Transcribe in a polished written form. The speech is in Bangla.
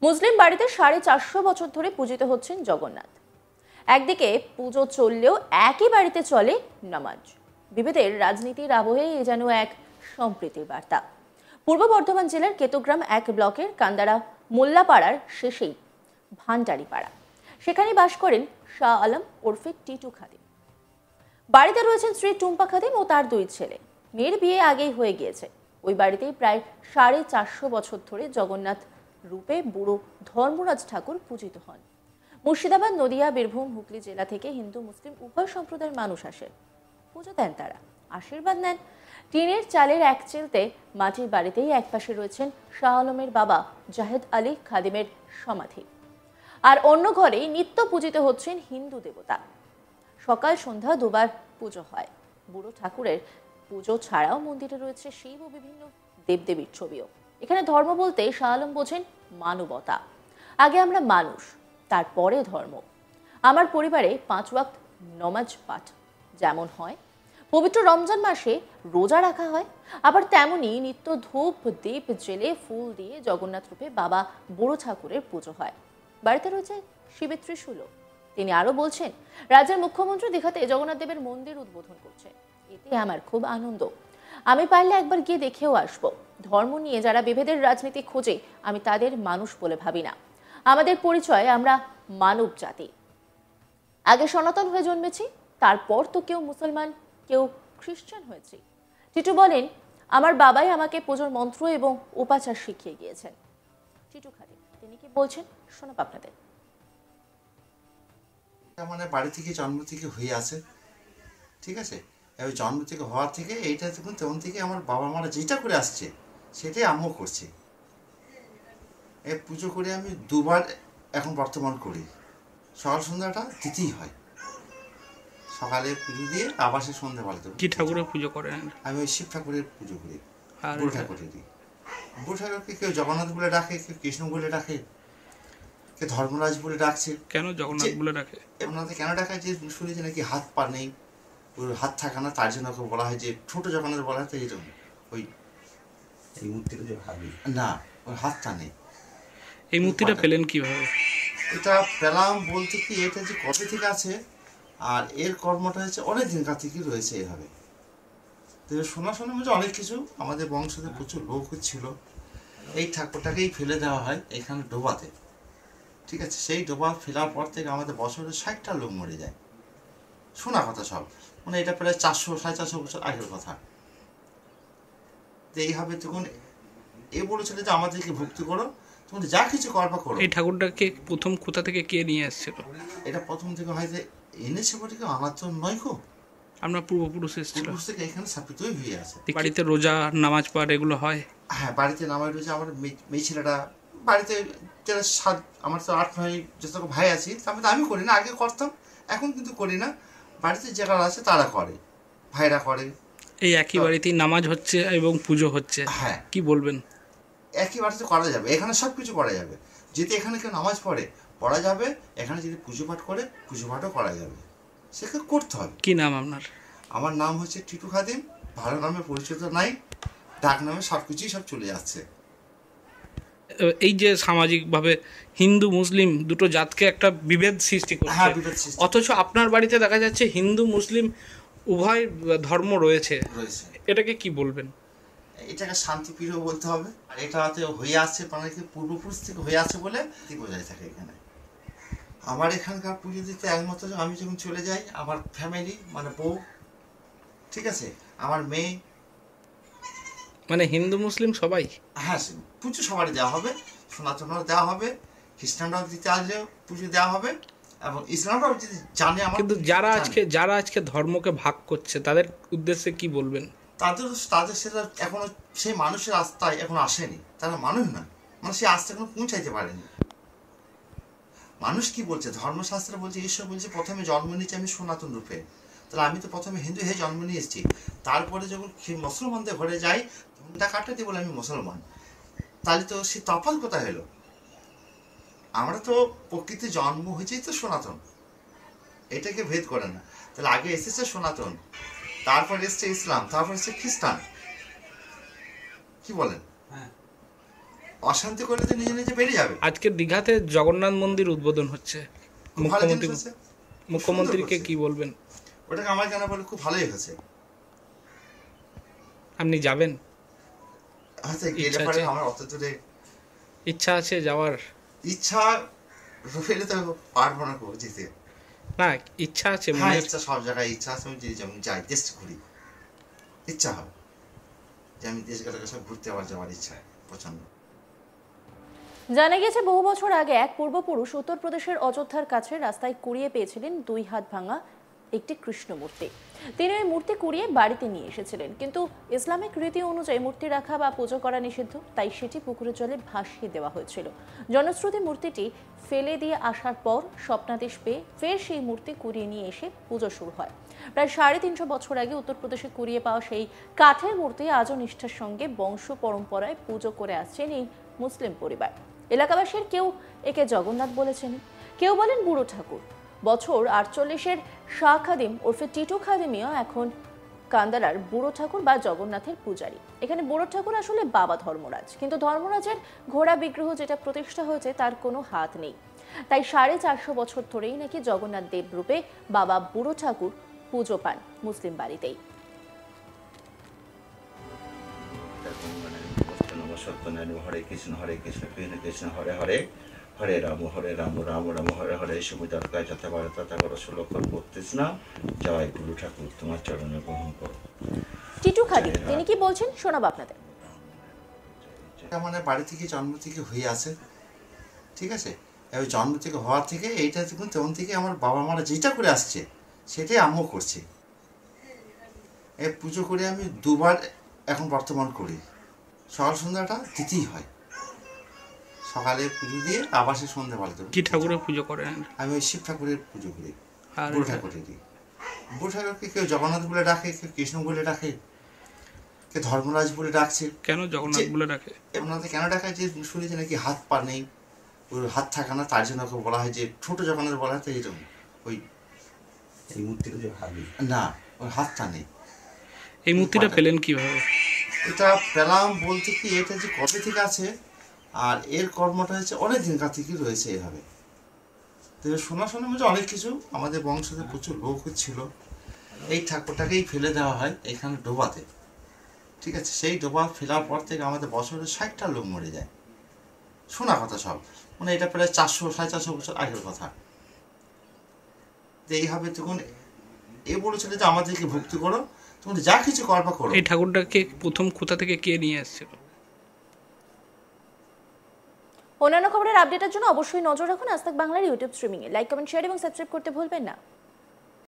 মুসলিম বাড়িতে 450 বছর ধরে পূজিত হচ্ছেন জগন্নাথ। একদিকে পুজো চললেও একই বাড়িতে চলে নামাজ। বিভেদের রাজনীতির আবহে এ যেন এক সম্প্রীতির বার্তা। পূর্ব বর্ধমান জেলার কেতুগ্রাম 1 ব্লকের কান্দারা মোল্লাপাড়ার শেষেই ভান্ডারি পাড়া। সেখানে বাস করেন শাহ আলম ওরফে টিটু খাদিম। বাড়িতে রয়েছেন স্ত্রী টুম্পা খাদিম ও তার 2 ছেলে। মেয়ের বিয়ে আগেই হয়ে গিয়েছে। ওই বাড়িতেই প্রায় 450 বছর ধরে জগন্নাথ রূপে বুড়ো ধর্মরাজ ঠাকুর পূজিত হন। মুর্শিদাবাদ, নদিয়া, বীরভূম, হুগলি জেলা থেকে হিন্দু মুসলিম উভয় সম্প্রদায়ের মানুষ আসেন, পুজো দেন, তারা আশীর্বাদ নেন। টিনের চালের এক চেলতে মাটির বাড়িতেই একপাশে রয়েছেন শাহ আলমের বাবা জাহেদ আলী খাদিমের সমাধি, আর অন্য ঘরে নিত্য পূজিত হচ্ছেন হিন্দু দেবতা। সকাল সন্ধ্যা দুবার পুজো হয়। বুড়ো ঠাকুরের পুজো ছাড়াও মন্দিরে রয়েছে শিব ও বিভিন্ন দেবদেবীর ছবিও। এখানে ধর্ম বলতে শাহ আলম বোঝেন মানবতা। আগে আমরা মানুষ, তারপরে ধর্ম। আমার পরিবারে 5 ওয়াক্ত নমাজ পাঠ যেমন হয়, পবিত্র রমজান মাসে রোজা রাখা হয়, আবার তেমনই নিত্য ধূপ দীপ জেলে ফুল দিয়ে জগন্নাথ রূপে বাবা বুড়ো ঠাকুরের পুজো হয়। বাড়িতে রয়েছে শিবের ত্রিশূলও। তিনি আরো বলছেন, রাজ্যের মুখ্যমন্ত্রী দীঘাতে জগন্নাথ দেবের মন্দির উদ্বোধন করছে। এতে আমার খুব আনন্দ। আমি পারলে একবার গিয়ে দেখেও আসবো। ধর্ম নিয়ে যারা বিভেদের রাজনীতি খোঁজে, আমি তাদের মানুষ বলে ভাবি না। আমাদের পরিচয় আমরা মানব জাতি। আগে সনাতন হয়ে জন্মেছি, তারপর তো কেউ মুসলমান, কেউ খ্রিস্টান হয়েছি। টিটু বলেন, আমার বাবাই আমাকে পুজোর মন্ত্র এবং উপাচার শিখিয়ে গিয়েছেন। টিটু খাদিম তিনি কি বলছেন শোনাব আপনাদের। মানে বাড়ি থেকে জন্ম থেকে হয়ে আছে, ঠিক আছে। ওই জন্ম থেকে হওয়ার থেকে এইটা দেখুন তখন থেকে আমার বাবা মারা যেটা করে আসছে সেটাই আমিও করছি। এই পুজো করে আমি 2 বার এখন বর্তমান করি। সকাল সন্ধ্যাটা দিতেই হয়। সকালে পুজো দিয়ে আবার সে সন্ধ্যাবেলা কি ঠাকুরের পুজো করেন? আমি ওই শিব ঠাকুরের পুজো করি। বুড়ো ঠাকুরেরই। বুড়ো ঠাকুরকে কেউ জগন্নাথ বলে ডাকে, কেউ কৃষ্ণ বলে ডাকে, কেউ ধর্মরাজ বলে ডাকছে। কেন জগন্নাথ বলে ডাকে? ওনাদের কেন ডাকা, যে শুনেছি নাকি হাত পা নেই, ওর হাত থাকে না, তার জন্য ওকে বলা হয় যে ছোট জগন্নাথ বলা হয়। তো এইরকম ওই এই মূর্তিটা যে ভাবি না, ওর হাতটা নেই। এই মূর্তিটা পেলেন কিভাবে? এটা পেলাম বলতে কি, এটা যে কবে থেকে আছে আর এর কর্মটা হচ্ছে অনেক দিনকার থেকে রয়েছে এইভাবে। তো শোনা মধ্যে অনেক কিছু আমাদের বংশতে প্রচুর লোক ছিল। এই ঠাকুরটাকেই ফেলে দেওয়া হয় এখানে ডোবাতে, ঠিক আছে। সেই ডোবা ফেলার পর থেকে আমাদের বছরে 60টা লোক মরে যায়। শোনা কথা সব, মানে এটা প্রায় 400-450 বছর আগের কথা। তো এইভাবে তখন এ বলেছিল যে আমাদেরকে ভক্তি করো, তুমি যা কিছু করবা করো। এই ঠাকুরটাকে প্রথম কোথা থেকে কে নিয়ে আসছিল? এটা প্রথম থেকে হয়তো এনেছে বটে, কেউ আমার তো নয় গো, আমরা পূর্বপুরুষ এসেছিল। পূর্বপুরুষ থেকে এখানে স্থাপিতই হয়ে আছে। বাড়িতে রোজা নামাজ পাঠ এগুলো হয়? হ্যাঁ, বাড়িতে নামাজ রয়েছে। আমার মেয়ে ছেলেটা বাড়িতে যারা আমার তো 8-9 যত ভাই আছি, তারপরে তো আমি করি না, আগে করতাম, এখন কিন্তু করি না। বাড়িতে যারা আছে তারা করে, ভাইরা করে। এই একই বাড়িতেই নামাজ হচ্ছে এবং পুজো হচ্ছে। হ্যাঁ, কি বলবেন? একই বাড়িতে করা যাবে, এখানে সব কিছু করা যাবে। যদি এখানে কেউ নামাজ পড়া যাবে, এখানে যদি পুজো পাঠ করে পুজো পাঠও করা যাবে, সেটা করতে হবে। কি নাম আপনার? আমার নাম হচ্ছে টিটু খাদিম। ভালো নামে পরিচিত নাই, ডাক নামে সব কিছুই সব চলে যাচ্ছে। এই যে সামাজিকভাবে হিন্দু মুসলিম দুটো জাতকে একটা বিভেদ সৃষ্টি করছে, হ্যাঁ, বিভেদ সৃষ্টি। অথচ আপনার বাড়িতে দেখা যাচ্ছে হিন্দু মুসলিম উভয় ধর্ম রয়েছে। এটাকে কি বলবেন? এটাকে শান্তিপ্রিয় বলতে হবে। আর এটাতে হয়ে আসছে, মানে কি পূর্বপুরুষ থেকে হয়ে আছে বলে বোঝাই থাকে এখানে। আমার এখানকার পুজো দিতে একমাত্র আমি যখন চলে যাই, আমার ফ্যামিলি মানে বউ, ঠিক আছে, আমার মেয়ে, মানে হিন্দু মুসলিম সবাই। হ্যাঁ, পুজো সবারই দেওয়া হবে, সনাতনরাও দেওয়া হবে, খ্রিস্টানরাও দিতে আসলেও পুজো দেওয়া হবে, এবং ইসলামরাও যদি জানে। আমার কিন্তু যারা আজকে ধর্মকে ভাগ করছে তাদের উদ্দেশ্যে কি বলবেন? তাদের সেটা এখনো সেই মানুষের আস্থায় এখন আসেনি। তারা মানুষ না, মানে সেই আস্থা এখনো পৌঁছাইতে পারেনি। মানুষ কি বলছে, ধর্মশাস্ত্র বলছে, ঈশ্বর বলছে প্রথমে জন্ম নিয়েছি আমি সনাতন রূপে। তাহলে আমি তো প্রথমে হিন্দু হয়ে জন্ম নিয়ে এসেছি, তারপরে যখন মুসলমানদের ঘরে যাই ঘন্টা কাটাতে বলে আমি মুসলমান, তাহলে তো সে তফাৎ কোথায় হলো? আমরা তো প্রকৃতি জন্ম হয়েছেই তো সনাতন, এটাকে ভেদ করে না। তাহলে আগে এসেছে সনাতন, তারপর এসছে ইসলাম, তারপর এসছে খ্রিস্টান। কি বলেন? অশান্তি করলে তো নিজে নিজে বেরিয়ে যাবে। আজকে দীঘাতে জগন্নাথ মন্দির উদ্বোধন হচ্ছে, খুব ভালো জিনিস মুখ্যমন্ত্রী আছে, মুখ্যমন্ত্রীকে করছে। কি বলবেন? ওটাকে আমার জানা বলে খুব ভালোই হয়েছে। আপনি যাবেন? আচ্ছা গেলে ইচ্ছা পরে আছে? আমার অত দূরে ইচ্ছা আছে যাওয়ার? ইচ্ছা রইলে তো পারবো না খুব যেতে। না, ইচ্ছা আছে হ্যাঁ মনের? ইচ্ছা, সব জায়গায় ইচ্ছা আছে, আমি যেমন যাই দেশ ঘুরি, ইচ্ছা হয় যে আমি দেশ গেলে সব ঘুরতে আবার যাওয়ার ইচ্ছা প্রচন্ড। জানা গিয়েছে বহু বছর আগে এক পূর্বপুরুষ উত্তরপ্রদেশের অযোধ্যার কাছে রাস্তায় কুড়িয়ে পেয়েছিলেন 2 হাত ভাঙা একটি কৃষ্ণ মূর্তি। তিনি ওই মূর্তি কুড়িয়ে বাড়িতে নিয়ে এসেছিলেন, কিন্তু ইসলামিক রীতি অনুযায়ী মূর্তি রাখা বা পুজো করা নিষিদ্ধ, তাই সেটি পুকুরের জলে ভাসিয়ে দেওয়া হয়েছিল। জনশ্রুতি মূর্তিটি ফেলে দিয়ে আসার পর স্বপ্নাদেশ পেয়ে ফের সেই মূর্তি কুড়িয়ে নিয়ে এসে পুজো শুরু হয়। প্রায় 350 বছর আগে উত্তরপ্রদেশে কুড়িয়ে পাওয়া সেই কাঠের মূর্তি আজও নিষ্ঠার সঙ্গে বংশ পরম্পরায় পুজো করে আসছেন এই মুসলিম পরিবার। এলাকাবাসীর কেউ একে জগন্নাথ বলেছেন, কেউ বলেন বুড়ো ঠাকুর। বছর 48-এর শাহ খাদিম ওরফে টিটু খাদিমিও এখন কান্দালার বুড়ো ঠাকুর বা জগন্নাথের পূজারী। এখানে বুড়ো ঠাকুর আসলে বাবা ধর্মরাজ, কিন্তু ধর্মরাজের ঘোড়া বিগ্রহ যেটা প্রতিষ্ঠা হয়েছে তার কোনো হাত নেই। তাই 450 বছর ধরেই নাকি জগন্নাথ দেব রূপে বাবা বুড়ো ঠাকুর পুজো পান মুসলিম বাড়িতেই। হরে কৃষ্ণ কৃষ্ণ কৃষ্ণ হরে হরে, হরে রাম রাম রাম হরে হরে, সুমিতায় যথা পারে তথা করো, শ্লোক 32 না। জয় গুরু ঠাকুর, তোমার চরণে গ্রহণ করো। টিটু খাদিম তিনি কি বলছেন শোনাবো আপনাদের। মানে বাড়ি থেকে জন্ম থেকে হয়ে আছে, ঠিক আছে, ওই জন্ম থেকে হওয়ার থেকে এইটা দেখুন তেমন থেকে আমার বাবা মারা যেটা করে আসছে সেটাই আমিও করছি। এই পুজো করে আমি 2 বার এখন বর্তমান করি, সকাল সন্ধ্যাটা দিতেই হয়। সকালে পুজো দিয়ে আবার সে সন্ধ্যাবেলা দেবো। কি ঠাকুরের পুজো করেন? আমি ওই শিব ঠাকুরের পুজো করি, আর বুড়ো ঠাকুরেরই। বুড়ো ঠাকুরকে কেউ জগন্নাথ বলে ডাকে, কেউ কৃষ্ণ বলে ডাকে, কেউ ধর্মরাজ বলে ডাকছে। কেন জগন্নাথ বলে ডাকে? ওনাদের কেন ডাকায় যে শুনেছি নাকি হাত পা নেই, ওর হাত থাকে না, তার জন্য ওকে বলা হয় যে ছোট জগন্নাথ বলা হয়। তো এইরকম ওই এই মূর্তিটা যে হাবি না, ওর হাতটা নেই। এই মূর্তিটা পেলেন কিভাবে? এটা পেলাম বলতে কি, এটা যে কবে থেকে আছে আর এর কর্মটা হচ্ছে অনেক দিনকার থেকে রয়েছে এভাবে। তো শোনা মধ্যে অনেক কিছু, আমাদের বংশতে প্রচুর লোক ছিল। এই ঠাকুরটাকেই ফেলে দেওয়া হয় এখানে ডোবাতে, ঠিক আছে। সেই ডোবা ফেলার পর থেকে আমাদের বছরে 60টা লোক মরে যায়, শোনা কথা সব। মানে এটা প্রায় 400-450 বছর আগের কথা। তো এইভাবে তখন এ বলেছিল যে আমাদেরকে ভক্তি করো, তুমি যা কিছু করবা করো। এই ঠাকুরটাকে প্রথম কোথা থেকে কে নিয়ে এসেছিল? অন্যান্য খবরের আপডেটের জন্য অবশ্যই নজর রাখুন আজ তাক বাংলার ইউটিউব স্ট্রিমিংয়ে। লাইক, কমেন্ট, শেয়ার এবং সাবস্ক্রাইব করতে ভুলবেন না।